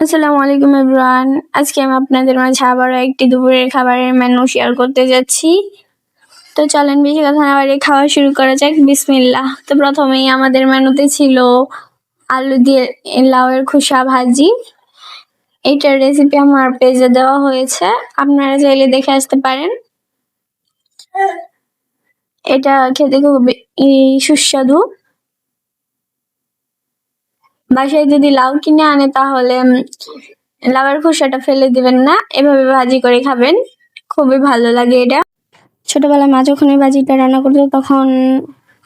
আসসালামু আলাইকুম এভরিওয়ান। আজকে আমি আপনাদের মাঝে আবারও একটি দুপুরের খাবারের মেনু শেয়ার করতে যাচ্ছি। তো চলেন বেশি কথা না বাড়িয়ে খাওয়া শুরু করা যাক। বিসমিল্লাহ। তো প্রথমেই আমাদের মেনুতে ছিল আলু দিয়ে লাউয়ের খোসা ভাজি। এইটার রেসিপি আমার পেজে দেওয়া হয়েছে, আপনারা চাইলে দেখে আসতে পারেন। এটা খেতে খুব সুস্বাদু। বাসায় যদি লাউ কিনে আনে তাহলে লাউয়ের খোসাটা ফেলে দিবেন না, এভাবে ভাজি করে খাবেন, খুবই ভালো লাগে এটা। ছোটবেলায় মা যখন এই ভাজিটা রান্না করতো তখন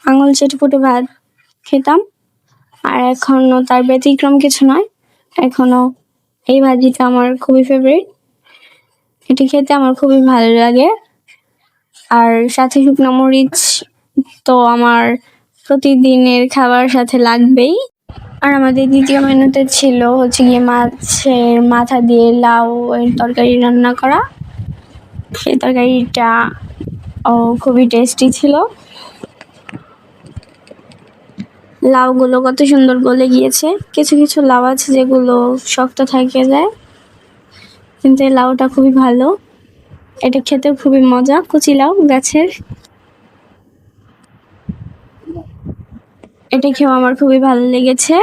আঙুল চেটে পুটে ভাত খেতাম, আর এখনো তার ব্যতিক্রম কিছু নয়। এখনো এই ভাজিটা আমার খুবই ফেভারিট, এটি খেতে আমার খুবই ভালো লাগে। আর সাথে শুকনো মরিচ তো আমার প্রতিদিনের খাবার সাথে লাগবেই। আর আমাদের দ্বিতীয় মেনুতে ছিল হচ্ছে গিয়ে মাছের মাথা দিয়ে লাউ এর তরকারি রান্না করা। সেই তরকারিটা খুবই টেস্টি ছিল। লাউগুলো কত সুন্দর গলে গিয়েছে। কিছু কিছু লাউ আছে যেগুলো শক্ত থেকে যায়, কিন্তু এই লাউটা খুবই ভালো, এটা খেতেও খুবই মজা। কচি লাউ গাছের, এটা খেয়েও আমার খুবই ভালো লেগেছে।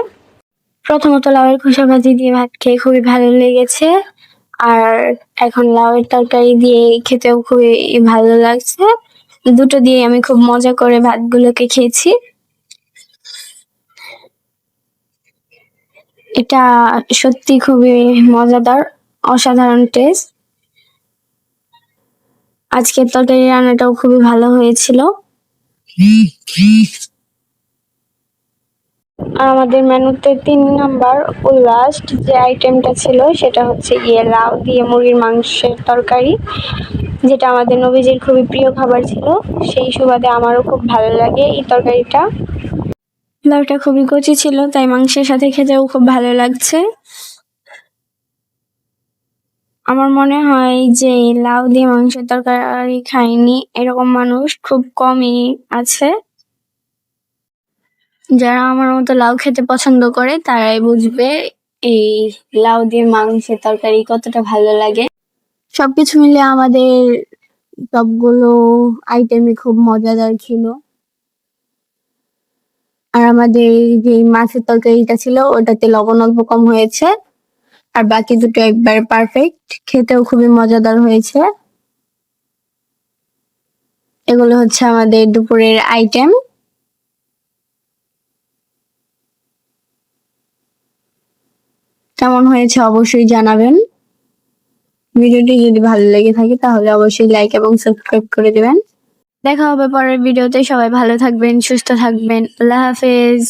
প্রথমত লাউয়ের খোসা ভাজি দিয়ে ভাত খেয়ে খুবই ভালো লেগেছে, আর এখন লাউয়ের তরকারি দিয়ে খেতেও খুবই ভালো লাগছে। দুটো দিয়ে আমি খুব মজা করে ভাতগুলোকে খেয়েছি। এটা সত্যি খুবই মজাদার, অসাধারণ টেস্ট। আজকের তরকারি রান্নাটাও খুবই ভালো হয়েছিল। আমাদের মেনুতে 3 নাম্বার ও লাস্ট যে আইটেমটা ছিল সেটা হচ্ছে গিয়ে লাউ দিয়ে মুরগির মাংসের তরকারি, যেটা আমাদের নবীজির খুবই প্রিয় খাবার ছিল। সেই সুবাদে আমারও খুব ভালো লাগে এই তরকারিটা। লাউটা খুবই কচি ছিল, তাই মাংসের সাথে খেতেও খুব ভালো লাগছে। আমার মনে হয় যে লাউ দিয়ে মাংসের তরকারি খায়নি এরকম মানুষ খুব কমই আছে। যারা আমার মতো লাউ খেতে পছন্দ করে তারাই বুঝবে এই লাউ দিয়ে মাংসের তরকারি কতটা ভালো লাগে। সবকিছু মিলে আমাদের সবগুলো আইটেমই খুব মজাদার ছিল। আর আমাদের যে মাছের তরকারিটা ছিল ওটাতে লবণ অল্প কম হয়েছে, আর বাকি দুটো একবার পারফেক্ট, খেতেও খুবই মজাদার হয়েছে। এগুলো হচ্ছে আমাদের দুপুরের আইটেম। কেমন হয়েছে অবশ্যই জানাবেন। ভিডিওটি যদি ভালো লেগে থাকে তাহলে অবশ্যই লাইক এবং সাবস্ক্রাইব করে দিবেন। দেখা হবে পরের ভিডিওতে। সবাই ভালো থাকবেন, সুস্থ থাকবেন। আল্লাহ হাফেজ।